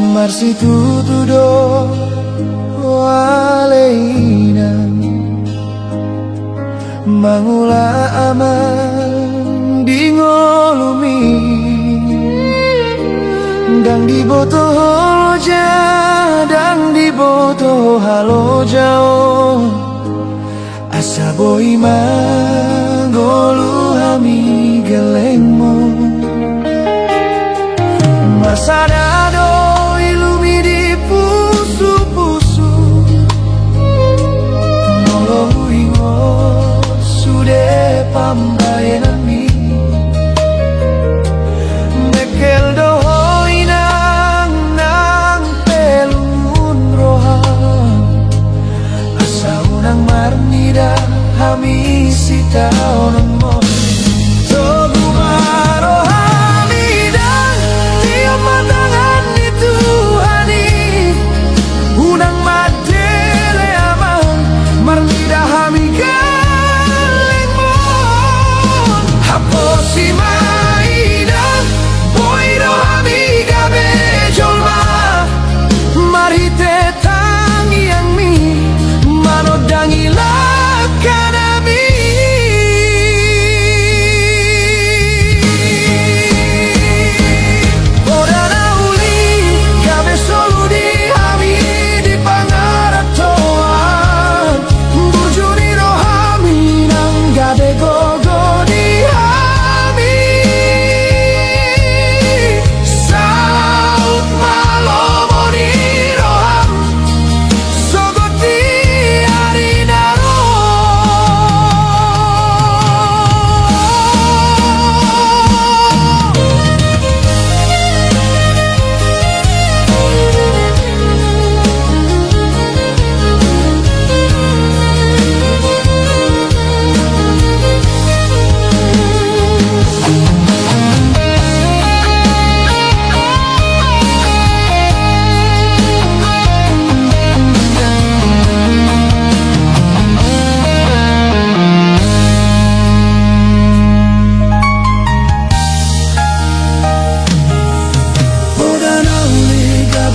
Marsitutudo waleina mangula aman di ngolumi dang di boto holoja dang di boto halo jauh asa boi magolu hami gelengmo Marsadado ilumi di pusu-pusu Nolong ingot sude pambayanan mi Mekel dohoi nang pelun roham Asa unang marnida hami sitaonan mo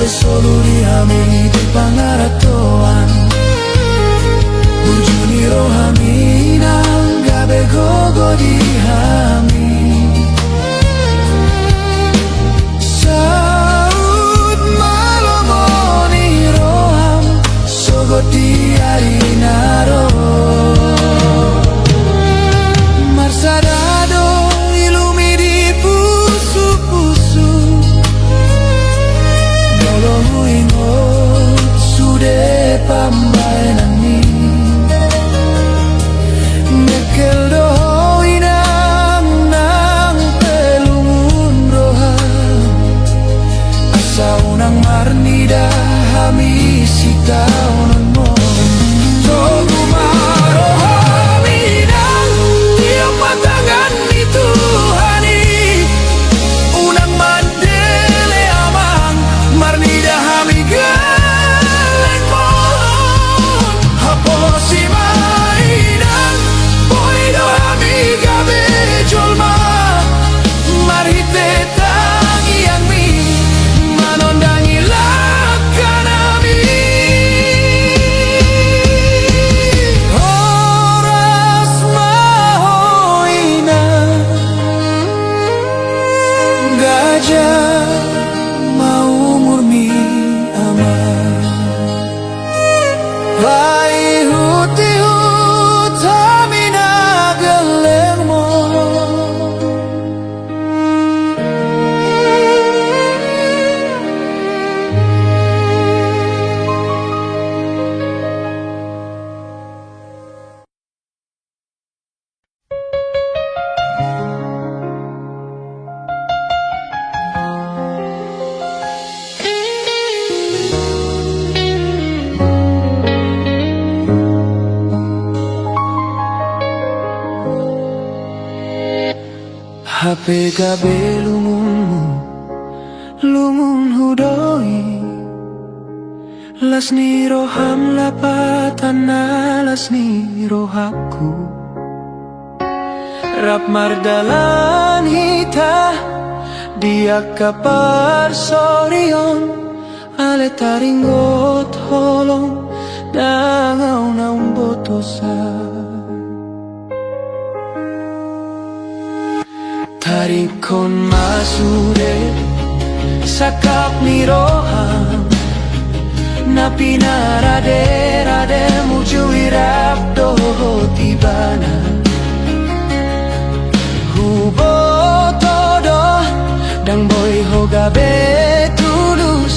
Solo di hami di pangaratoan Burjuni rohami nang gabe gogo di hami Saud malomoni roham sogot di arinaro Marsadado ilumi di pusu-pusu Nolong ingot sude pambayanan mi Mekel dohoi nang pelungun roham Asa unang marnida hami sitaonan mo Togu marohami nang tiap patangan itu hani Unang mandele amang marnida hami geleng mon Hapo si mainang boido hami gabe jolma Marhite tangi yang mi manondangi lakkan ami Horas mahoina gajah mau murmi aman Lai huti hutamina gelengmo Hape gabe lungun hudoi Lasni roham lapatan lasni rohaku Rap mardalan hita dia kapar sorion ale taringot holong dangau naung botosa tarikon masude sakap ni roham na pinarade-rade muju irap doho tibana hubo todo dang boy hogabe tulus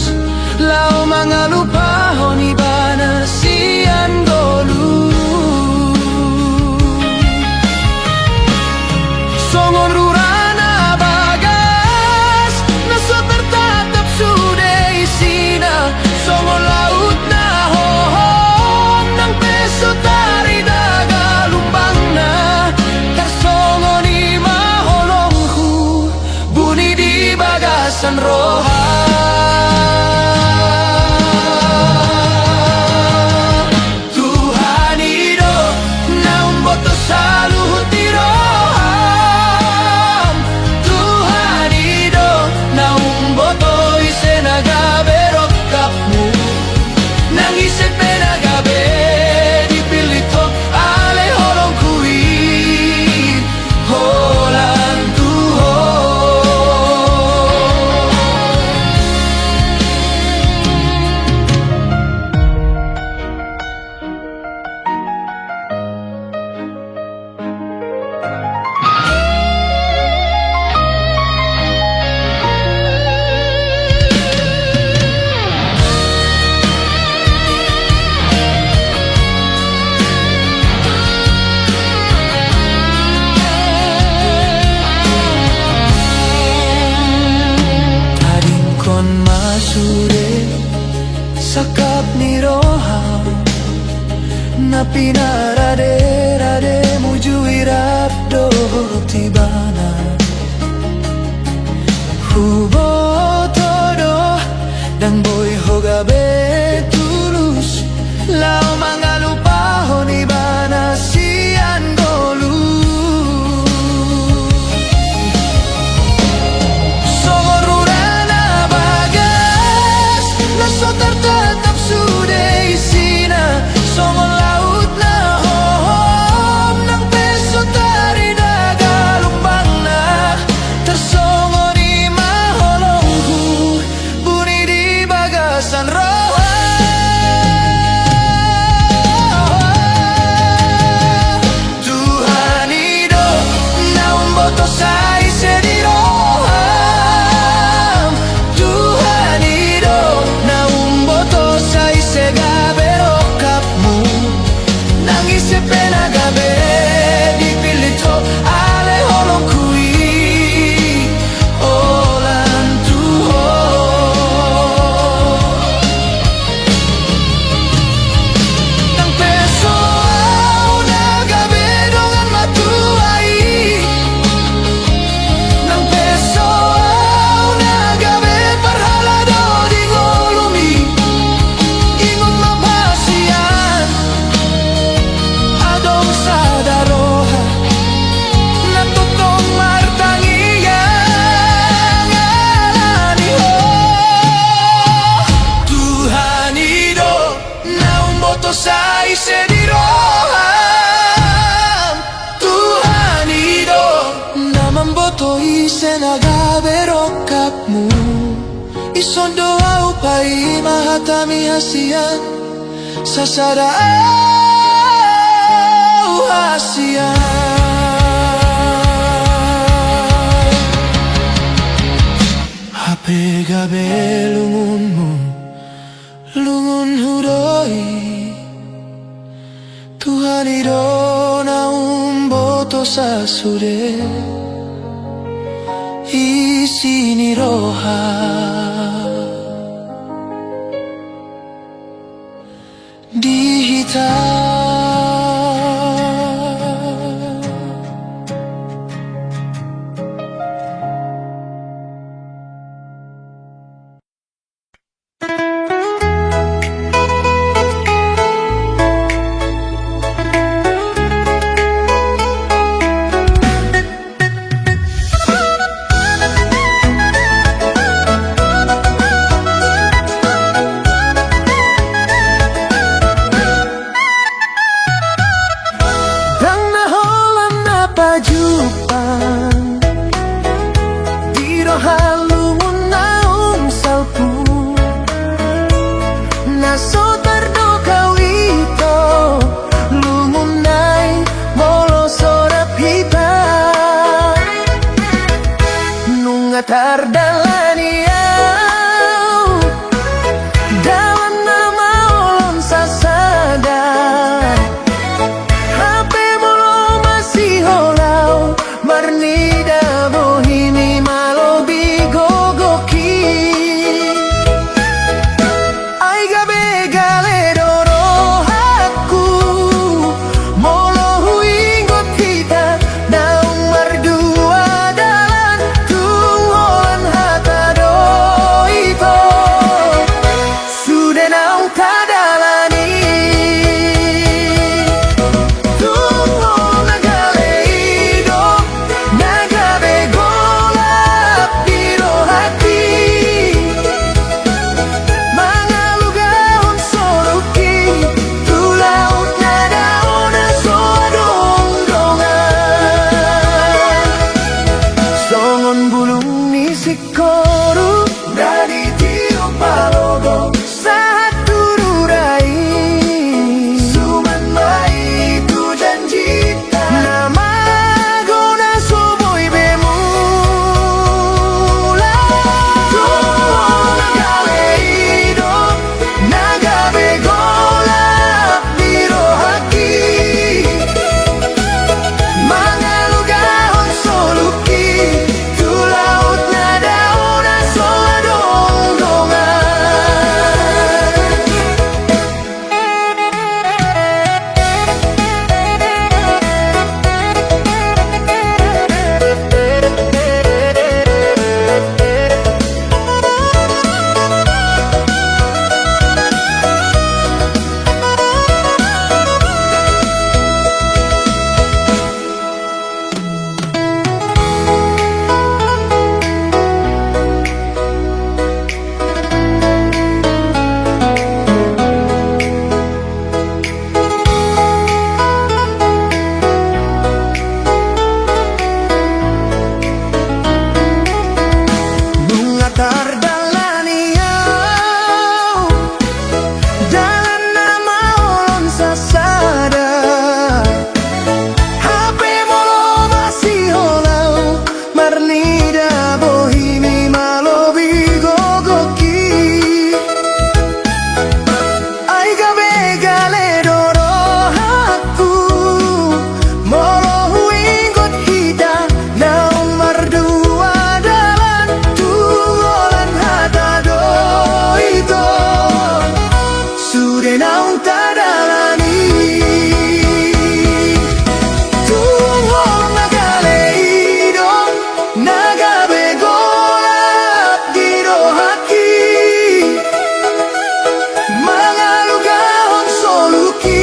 lao mga lupahon ibana sian golu songon rurana bagas naso tertatap sude isina songon laut na hohom ng peso tari daga lumbang na karsongon ima holongku buni di bagasan roha Tuhan ido naung boto saluhut di roham Tuhan ido naung boto isenaga berok kapmu nangise penagabe dipilih tok ale holong kui holan tuho Taringkon masude sakap ni roham na pinarade-rade muju irap doho tibana hubo todo dang boy hogabe tulus lao mga lupahon ibana sian golu songon rurana bagas naso tertatap sude isina songon laut na hohom ng peso tari daga lumbang na tersongon ima holongku buni di bagasan roha Tuhan ido naung boto sai sedi roham Tuhan ido naung boto sai sega berok kapmu nangise penagabe dipilih to ale holong kui olan tuho nang peso au nagabe dongan matuai nang peso au nagabe parhalado di ngolumi ingon mapasian adong sadaroha natutong martangiyan alani ho Tuhan ido naung boto sai sedi roham Tuhan ido naman boto isenaga berok kapmu ison doa upai mahatami hasian sasada au hasian hape gabe lungunmu lungun hudoi Tuhan ido naung boto sasude isini roha dihitam lungun naung salpu naso tardo kawito lungun nai molo sorap hipa nunga tardalani dalam nama olon sasada HP molo masih holau marnida bohini malo bigogoki ai gabe galero rohaku molo huingot kita naung mardua dalan tungholan hata doito sudah naung tadalani tungho nagaleido nagabe golap biro hati mangalugahon soroki tulaut nadaona soadong dongan songon bulung ni sikoru dari tiup palogo saat tururai suman mai tu janjita nama gona soboy bemula tuh nagaleido nagabe golap biro haki mangalugahon soluki tulaut nadaona soadong dongan Bunga tardalani dalam nama olon sasada HP molo masih holau marnida bohini malo bigogoki ai gabe galero rohaku molo huingot kita naung mardua dalan tungholan hata doito sudah naung tadalani tungho nagaleido nagabe golap biro haki mangalugahon soluki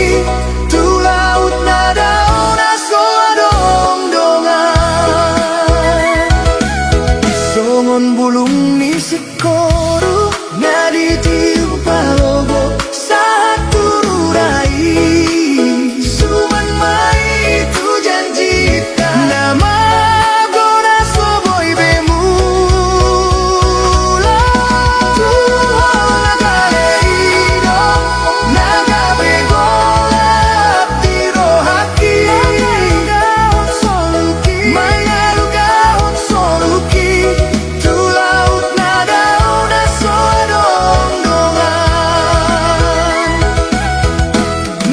tulaut nadaona soadong dongan songon bulung ni sikoru ngadi tiup palogo saat tururai suman mai tu janjita nama gona soboy bemula tuho nagaleido nagabe golap biro haki mangalugahon soluki tulaut nadaona soadong dongan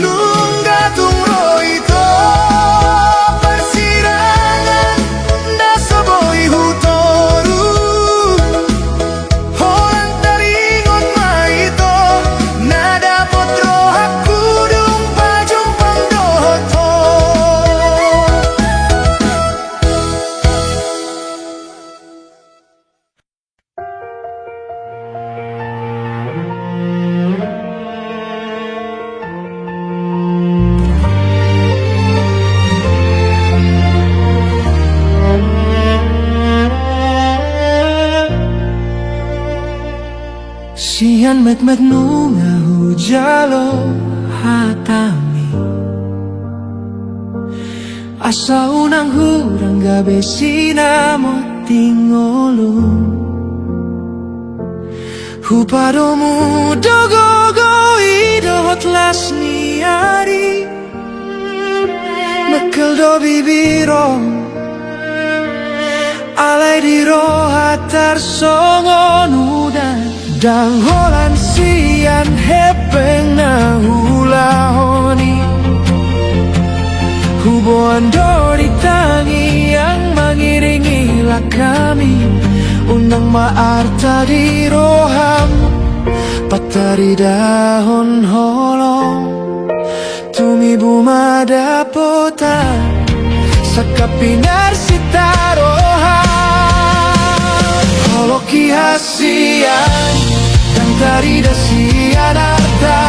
nungga tungro ito persirangan na soboy hutoru holang taringon maito nada potro hakudung pajumpang dohoto sian mek nunga hujalo hatami asa unang hurang gabe sinamot tingolong Hupadomu dogogo idohot lasniari Mekel do bibiro Alai di rohatar songon udan Dang holan sian hepeng na hula honi Huboan do ditangi yang mengiringilah kami Unang maarta di roham Patari dahon holong Tumi bumada pota Sakapinar sitaroham Holoki hasian Yang tari dasian arta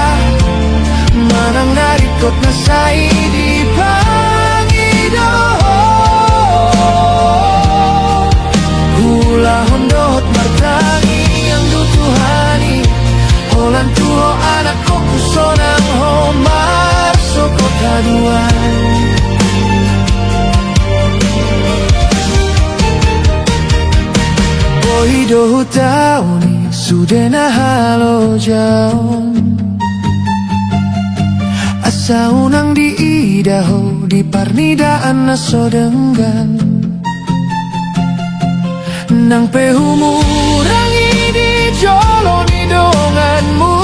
Manang narikot na saidi pangido Hula hondot martangi yang dutuhani Holan tuho anak koku sonang homar sokota duan Bohido hutauni sudena halo jaon Asa unang di idaho di parnidaan na sodenggan Nang pehumurangi di joloni donganmu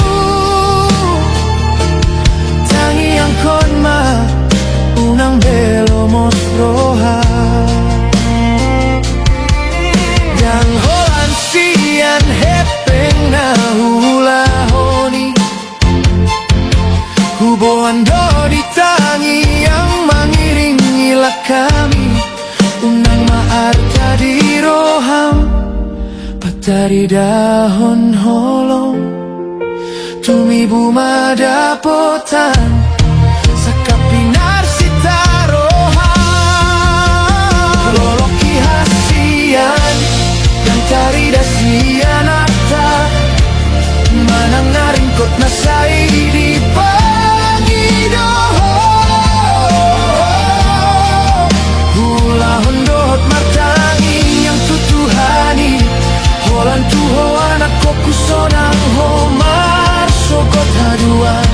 Tangi yang konma unang belo mosroha Yang holan sian hepeng na hula honi Huboan do ditangi yang mengiringilah kami Unang maarta di roham Patari dahon holong Tumi bumada potan Sakapinar sitaroham Loloki hasian Yang tari dasian arta Manang naringkot na saidi pangido Hula hondot martangi yang tutuhani Holan tuho anak koku sonang homar sokot haduan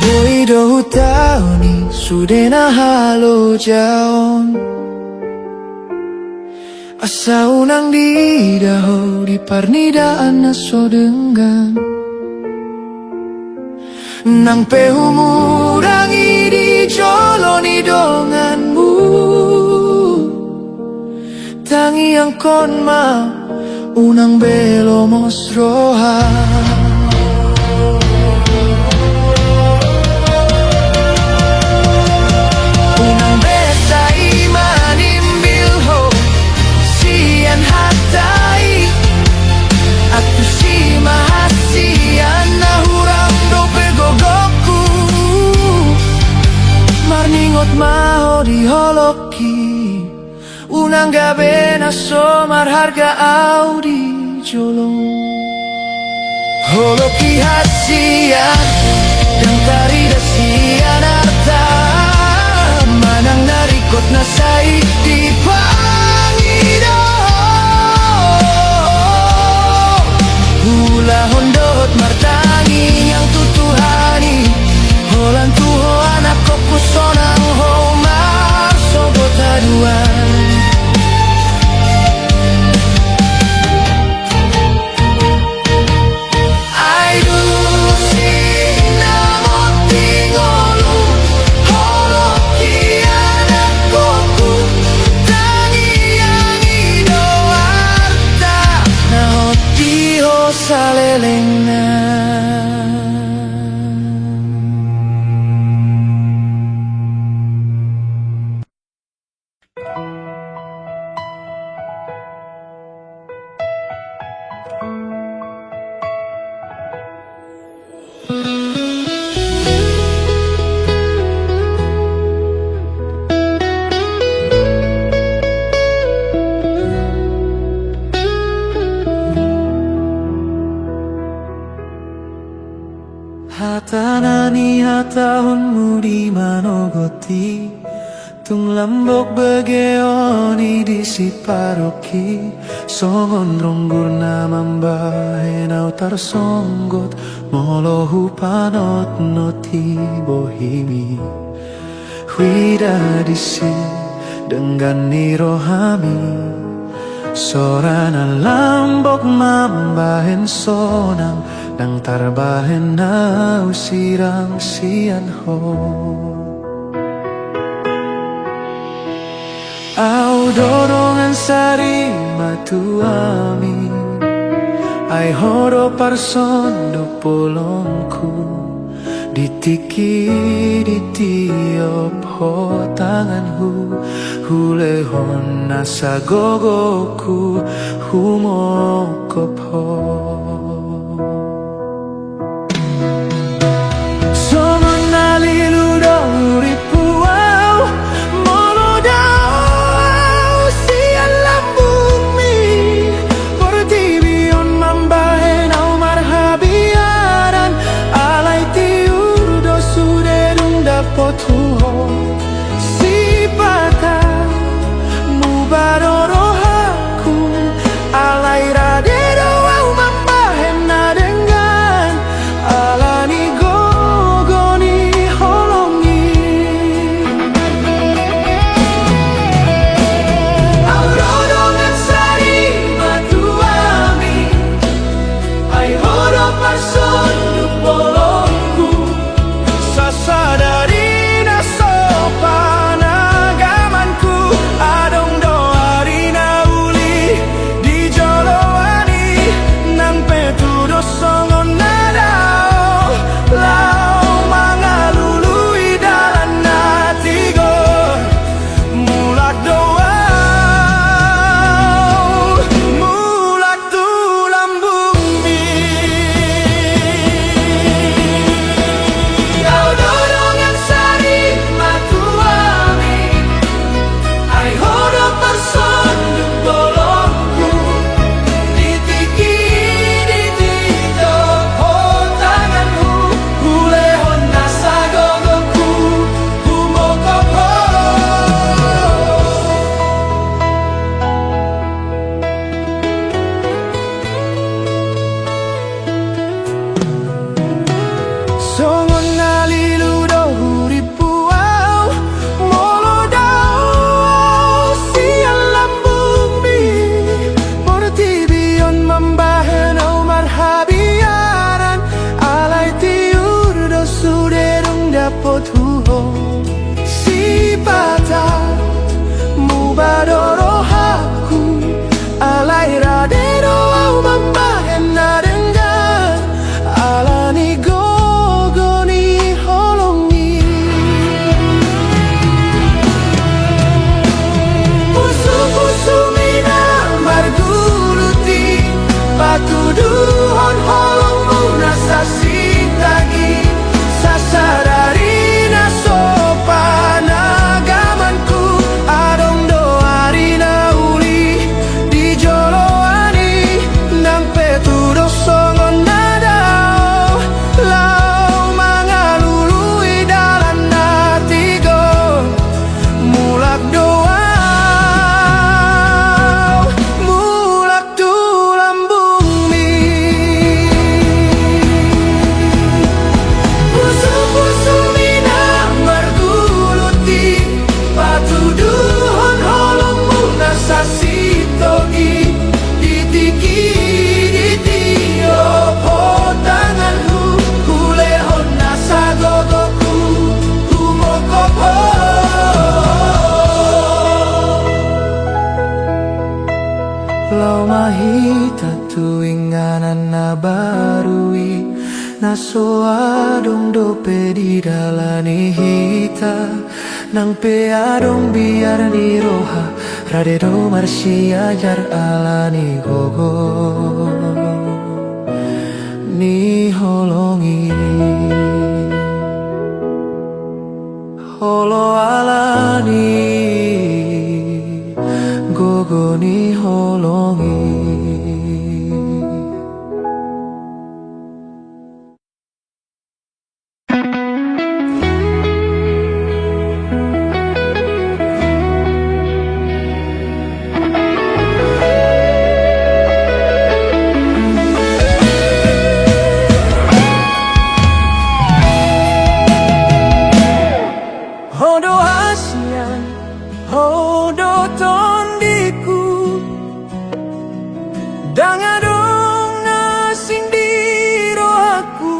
Boido hutauni sudena halo jaon Asa unang di daho di parnidaan na sodenggan Nang pehumurangi di joloni donganmu Tangi yang konma unang belo mosroha Unang besai manimbilho sian hatai Atu si mahasian na hurang dope gogoku Marningot maho di holoki Unang gabe na somar harga audi jolong Holoki hasian Dan tari dasian arta Manang narikot na saidi pangido Hula hondot martangi yang tutuhani Holan tuho anak koku sonang homar sogot aduan Aidu sinamot tingolong Tung lambok begeoni di si paroki Songon ronggur namambahe nau tarsonggot Molohu panot noti bohimi Huida disi denggani rohami Sorana lambok mambahen sonang Nang tarbahen nau sirang sian ho Au dorongan sari matuami Ai horo parsondo polongku Ditiki di tiop ho tanganku Hulehon nasa gogoku Humokop ho Songon nalilu dori puau Molodau sian lambumi Portibion mambahen au marhabiaran Alai tiur do suderung dapot huho Si pata mubarorohaku Alai radero au mambahen nadengan Alani gogoni holongi Au rodongan sari matuami Ai horo parson du polongku Sasadarina sopana gamanku Adong doarina uli di joloani Nang petudo songon nadao Lau mangalului dalan natigo Mulak doau Mulak tulang bumi Au dorongan sari matuami Ai horo parson du polongku Ditiki di tito ho tanganku Hulehon nasa gogoku Humokopo Songon nalilu dohuri puau Molodau sian lambumi Portibion mambahen au marhabiaran Alai tiur do suderung dapot huho Si pata mubadorohaku Alai radero au mambahen nadengan Alani gogoni holongi Pusu-pusu mina marguluti Patuduhon holongmu nasa sitagi Sasadarina sopana gamanku Adong doarina uli di joloani Nang petudo songon nadao Lau mangalului dalan natigo Mulak doau Mulak tulang bumi Pusu-pusu mina marguluti Patuduhon holongmu nasa sitogi Ditiki di tiop ho tanganku Hulehon nasa gogoku Humokopo Lau mahita tuinganan na barui Naso adong dope di dalani hita Nang pe adong biar ni roha Radero marsi ajar alani gogo Ni holongi Holo alani Gogo ni holongi boton diku danga dong nasing di rohaku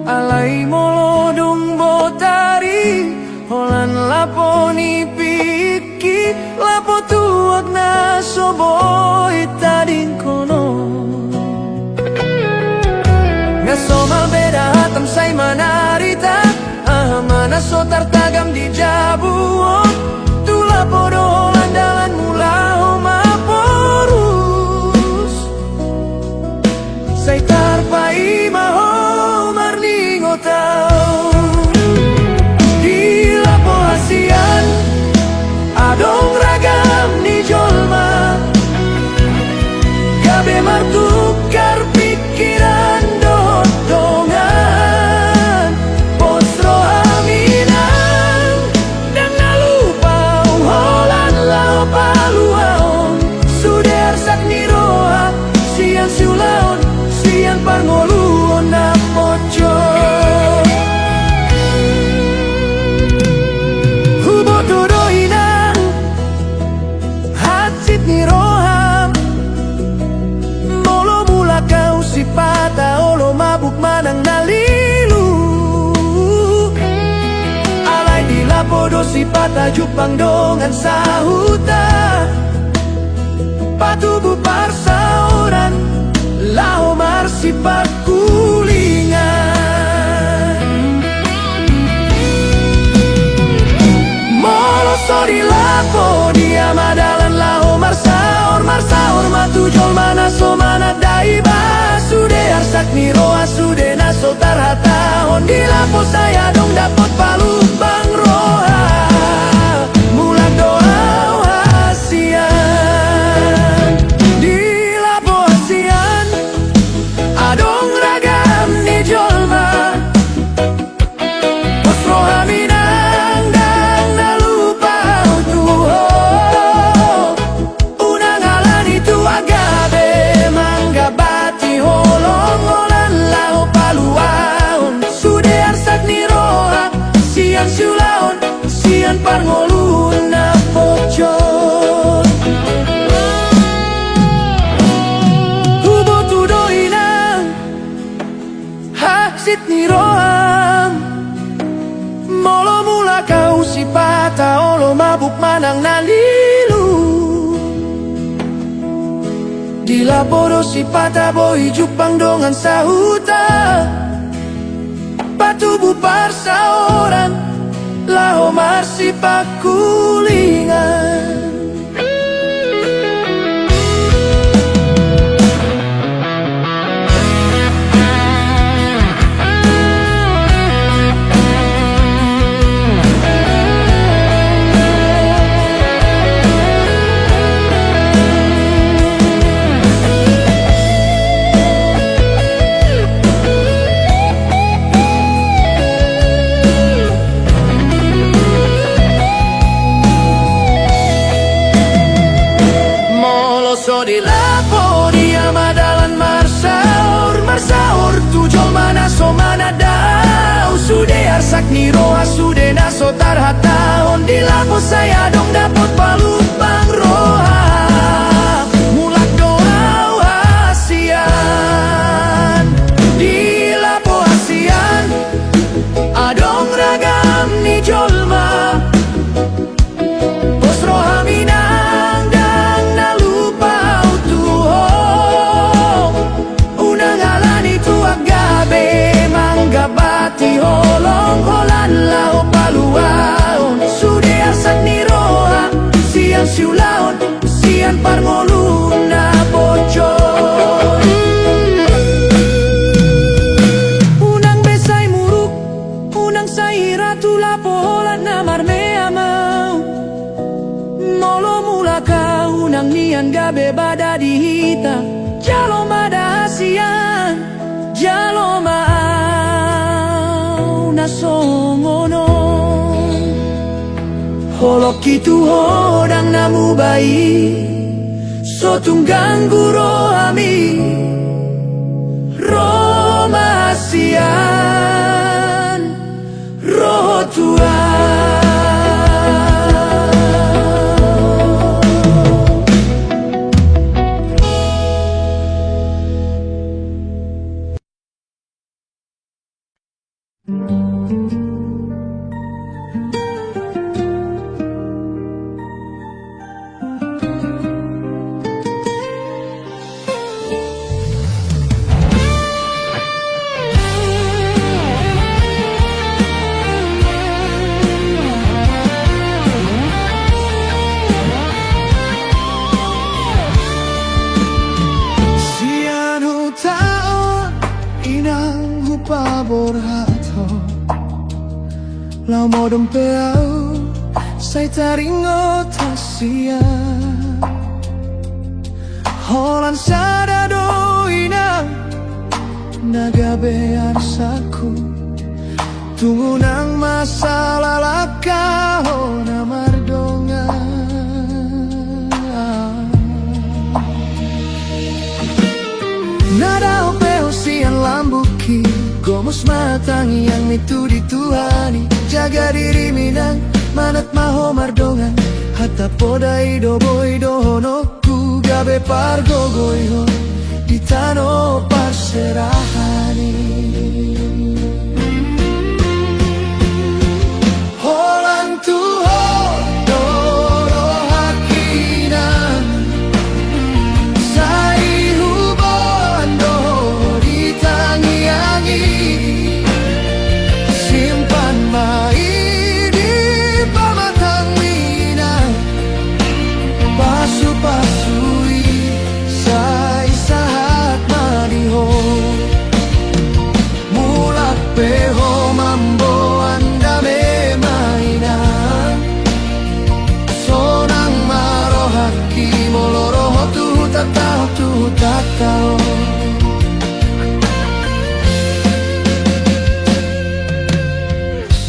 alai molodong botari holan laponi piki lapo tuak na soboi tading kono ngasomal beda hatam say manarita mana so tartagam di jabuon tula podo landalan mula maporus say tarpai maho marningo tau di lapo hasian adong ragam ni jolma gabe martukar pikiran dongan postro aminan dan nalupau holan lao paluaon suder sak niroa sian siulaon sian pangoluon na pojo hubo tudoinang hatsit niroham molo mula kau si pata olo mabuk manang nalilu alai di lapodo si pata jupang dongan sahuta patubu parsa orang lao marsi pakulingan molo sori lapo dia madalan lao marsaor matu jol mana so mana daiba sude arsak niro asude naso tarhata hondi lapo saya dong dapot palu bang roha mulan doa hasian di lapo hasian adong ragam ni jolma postro haminang dan nalupa tuho unang alan itu agabe mangga bati holong holan lao paluaon sude arsak ni roha sian siulaon sian pangolun na pocot hubo tudoinang haksit ni roham molo mula kau si pata olo mabuk manang nalilu di laporo si pata boy jupang dongan sahuta patubu parsa orang laho marsi pakulingan so di lapo dia madalan marsaor tujol mana so mana dau sude arsak niro asude naso tarhata hondi lapo saya dong dapot palu bang roha mulak doa hasian di lapo hasian adong ragam ni jolma postro haminang dan nalupau tuho unang alan itu agabe mangga bati holong holan lao paluaon sude arsak ni roha sian siulaon sian parngolun na pocot unang besay muruk unang say ratu lapo holan na marmea mau molo mula kau unang nian gabe bada dihita jalo mada hasian jalo mau na songono holok itu hodang namu bayi so tunggang guro ami Romasian roh Tuhan Nau modom peau sai taringo tasia Holan sada doina nagabean saku tunggu nang masalah lakaho na mardonga Nada opeo sian lambuki Gomos matangi yang itu dituhani Jaga diri minang manat maho mardongan Hatta podai do boy do honoku Gabe pargogoyo di tano parserahani Holan tuho doro hakinan Sai hubon do ditangi-angi Simpan mai di pamatang minang Pasu-pasui sai sahat maniho Mulak peho mambo anda mainan Sonang maro haki moloroho tu tatao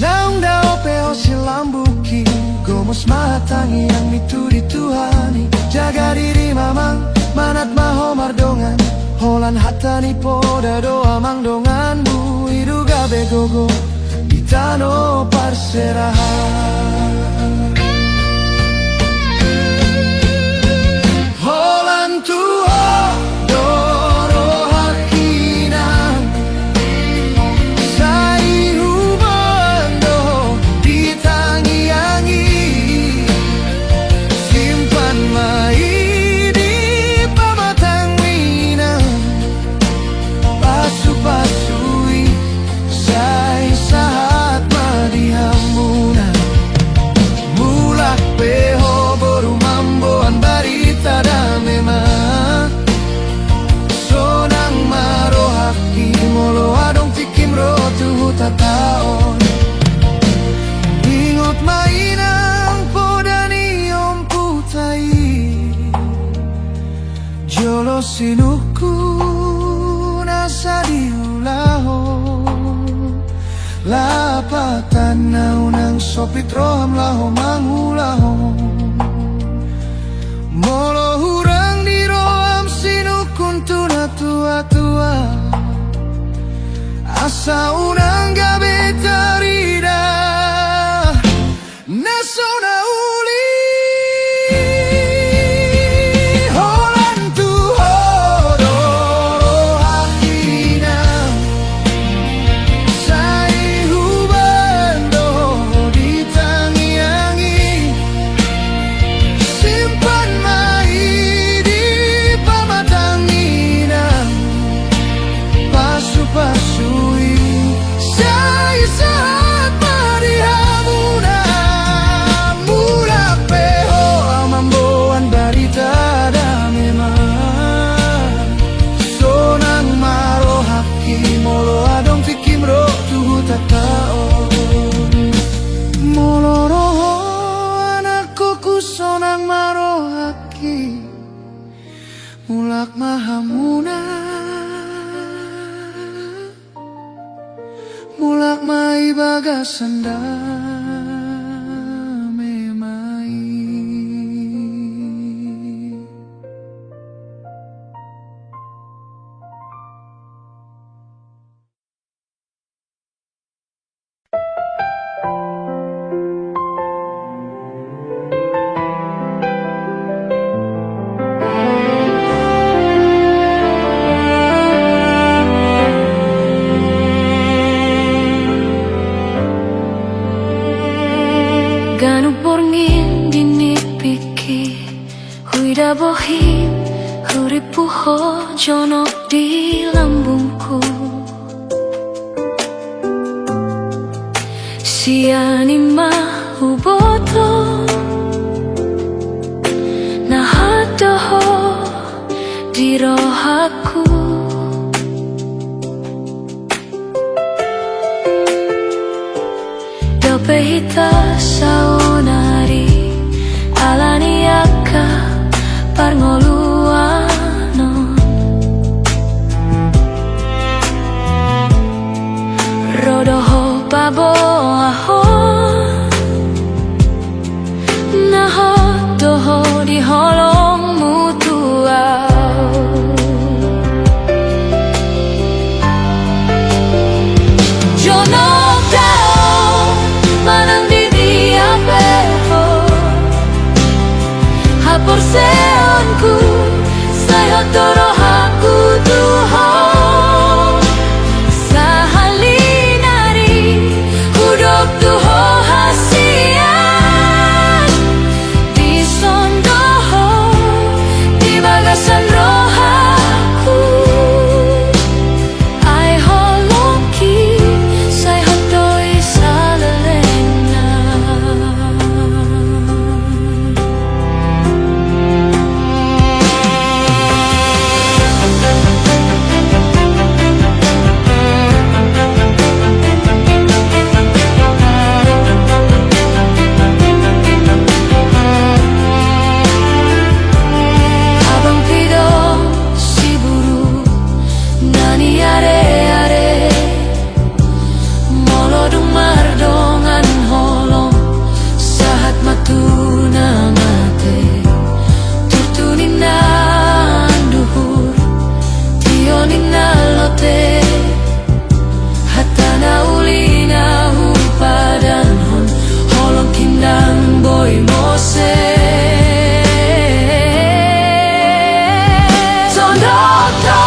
Naung dao peo silambuki Gomos matangi yang itu dituhani Jaga diri mamang manat maho mardongan Holan hatani poda doa mangdongan Bu idu gabe gogo di tano parserahan Holan tuho doro hakinan Sai hubando ditangi-angi Simpan mai di pamatang minang Pasu-pasui sai sahat madihamunan Mulak peho boru mamboan barita da memang Sonang maro haki molo adong tikim rotu tataon Ingot mainang podani om putai Jolo sinuku nasa diulaho Lapatan naunang sopit roham laho mangulaho Molo hurang di roham sinukun tuna tua-tua Asa unang gabe tarida Nasona uli Holan tuho doro hakinan Sai hubando ditangi-angi Simpan mai di pamatang minang Pasu-pasui sai sahat madihamunan Mulak peho amamboan barita da memang Sonang maro haki molo adong tikim rotu tatao Molo roho anakku sonang maro haki Mulak mahamuna Mulak mai bagasanda memai Ganu borngin dinipiki Huida bohim Huripuho jonok di lambungku Siani mahuboto Nahadoho di rohaku Dope saonari alani akka parngoluanon rodoho babo ahon naho doho di holong mutuau jono tao manang di dia peho hapor seonku saya toro haku tuho sahalinari hudok tuho hasian di sondoho di bagasan rohaku ai holoki sai hotoi salelena abang pido si buru nani are molodung mardongan holong sahat matuna mate tutunin duhur tionin lote hatana ulina humpadan hon holong kindang boy mose Sondoto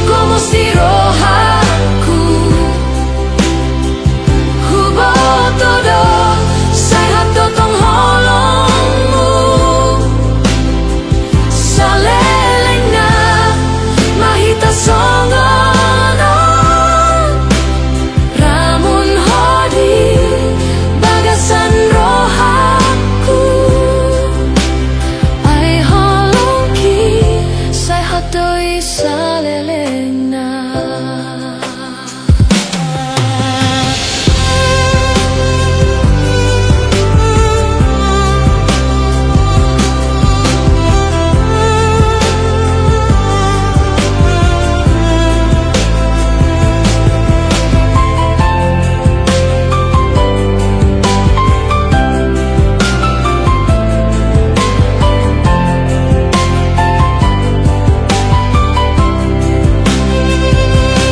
como si rohaku hubo todo sai hatotong holongmu salelena mahita songonon ramun hodi bagasan rohaku ai holongki sai hatoi salelena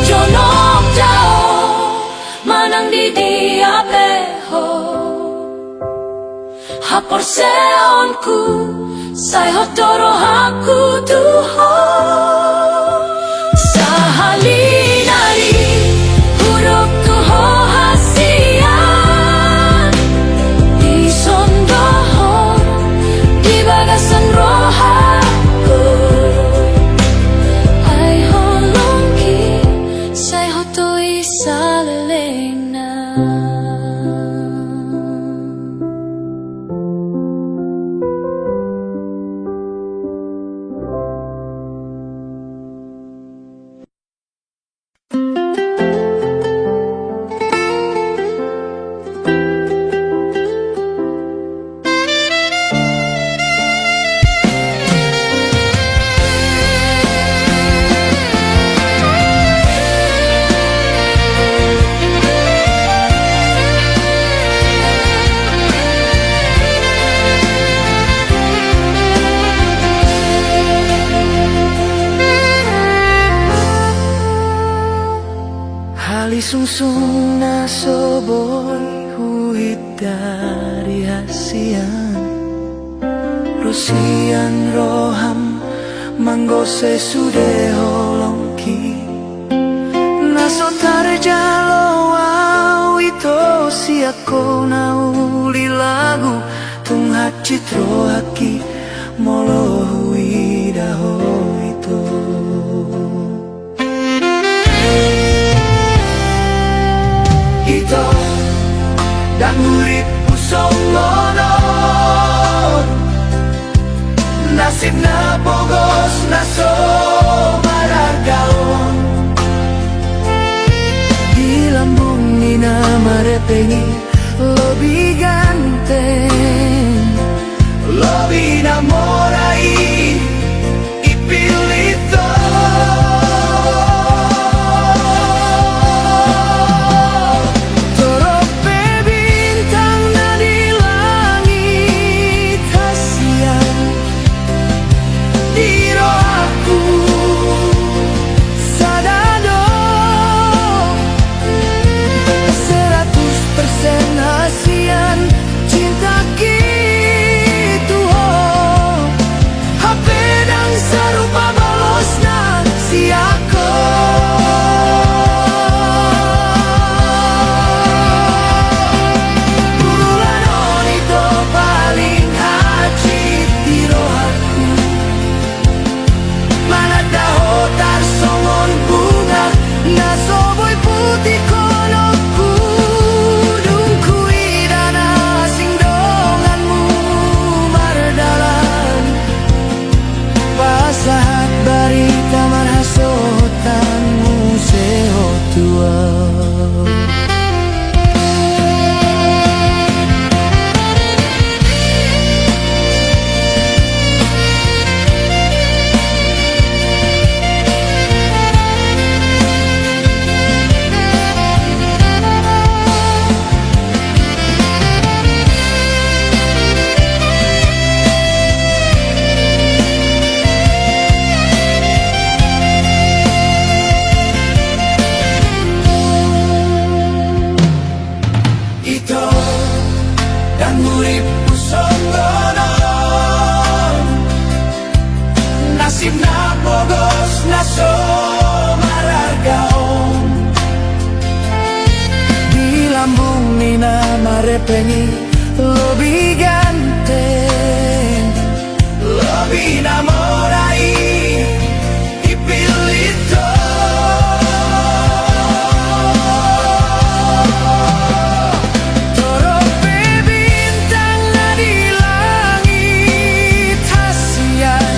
Jonok jao manang di dia peho hapor seonku sai hotoro haku tuho sahalinari huruf tuho hasian di sondoho di bagasan rohaku ai holongki sai hotoi salelena Halisungsung na soboy huhit dari hasian Rusian roham manggose sude holongki Naso tarjalo au ito siako na uli lagu Tunghat citro haki molo huidaho ito Ito dan murid pusong monon Nasib na bogos na so maragaon Di lambung ni na marepengi lebih ganteng, Lo vi innamorai i pilito. Torope bintang na di langit, hasian di rohaku. Sadado 100% hasian cinta gitu, oh. HP dan serupa balosna si aku. Bulan onito paling hajit di rohaku. Mana daho tarsongon bunga na soboy putih konoku. Dungkui dana sing donganmu mardalan. Pasahat barita marhasotanmu seho tua. Ito dan uripku songgonon, nasib na bogos na so marargaon. Di lambung nina marepengi lebih ganteng, Lo vi innamorai i pilito. torope bintang na di langit, hasian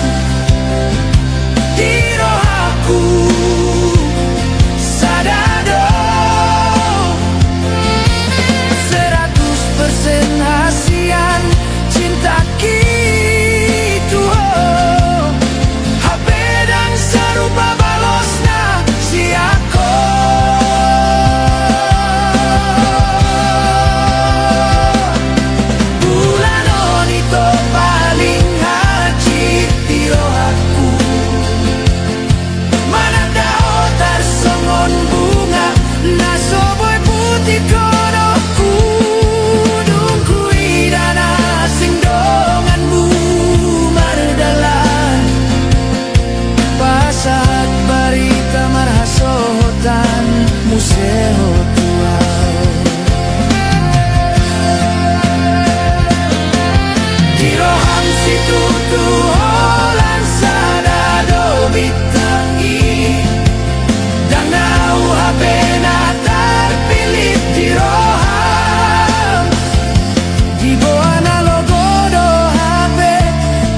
Di rohaku sadado 100% hasian cinta gitu, oh. HP dan serupa balosna si aku. Bulan onito paling hajit di rohaku. Mana daho tarsongon bunga Na soboy putih konoku. dungkui dana sing donganmu mardalan. Pasahat barita marhasotan museho tua. Di roham situ tuholan sadado bitangi. Dan nau HP na terpilih di roham. Di bawah na logo do HP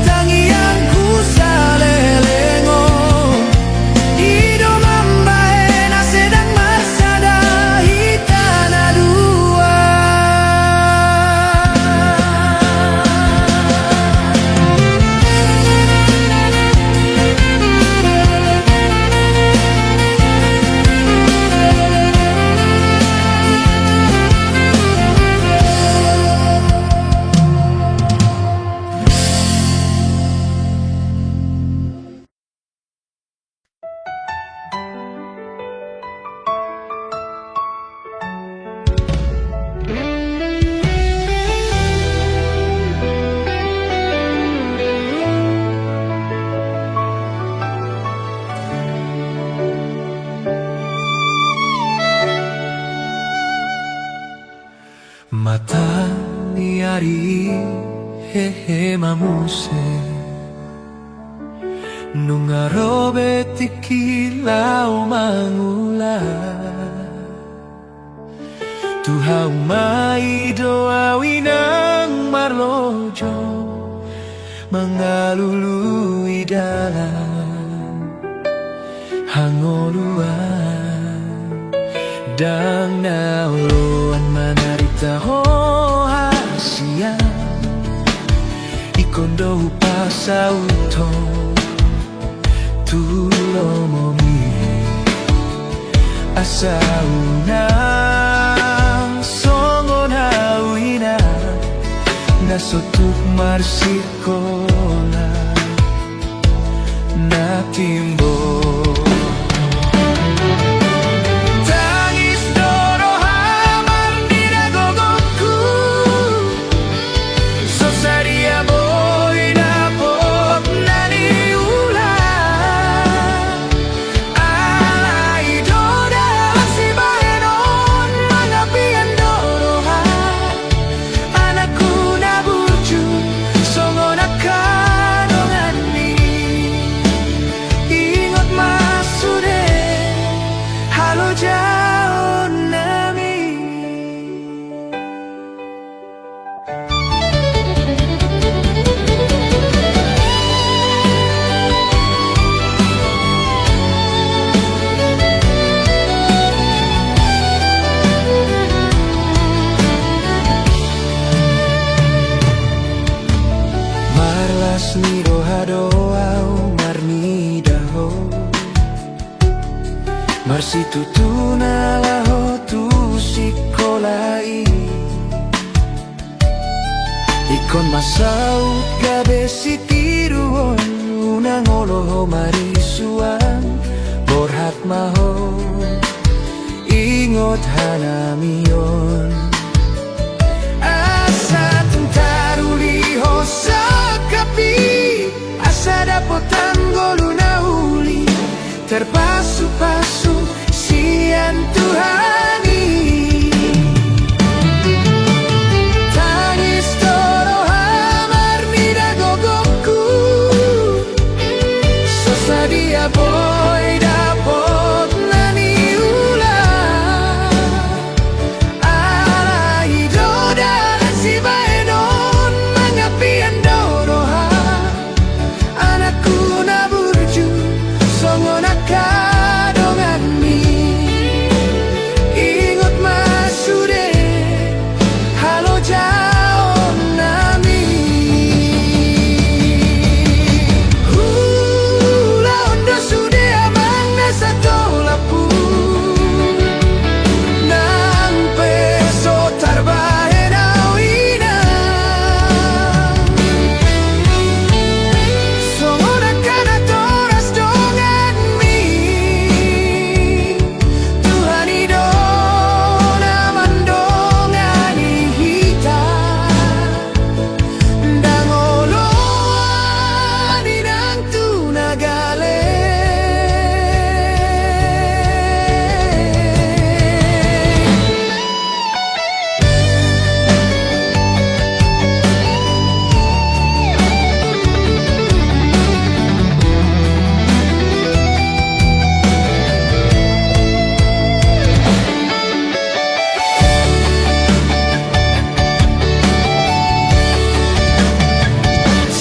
tangian ku salelengo. Ido mambae na sedang marsada hitana dua. Matahari hehe mamuse Nungarobe tikilau mangula Tuhau mai doa winang marlojo Mengalului dalam hangoluan Dang nauluan manarita ho hasia sauto tulomomi asaunang songon hawina nasotuk marsikola na timbo. Niro hadoau marnidaho marsitu tunalaho tu sikolai ikon masaut gabe sitiruon unang oloho marisuan borhat maho ingot hanamion asa tentaruliho sakapi asa dapotan goluna uli terpasu-pasu sian Tuhani tangis toro hamar mida gogoku sosadia boy dapot nani ula ala idoda si baenon mangapian doroha anakku naburju songon akadongan mi ingot masude halo jaon nami hula ondo sude amang nasa tolapu nang peso tarbahe nawina songon akadatoras dongan mi Tuhan idona mandongani hita dangoloani nang tunagale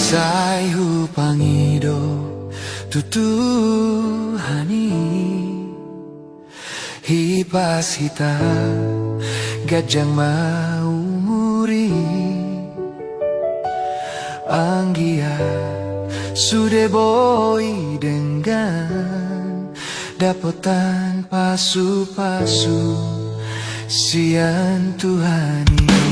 Sai hupangido tutuhani hipas hita gajang maumuri anggia sude boy dengan dapotan pasu-pasu sian Tuhani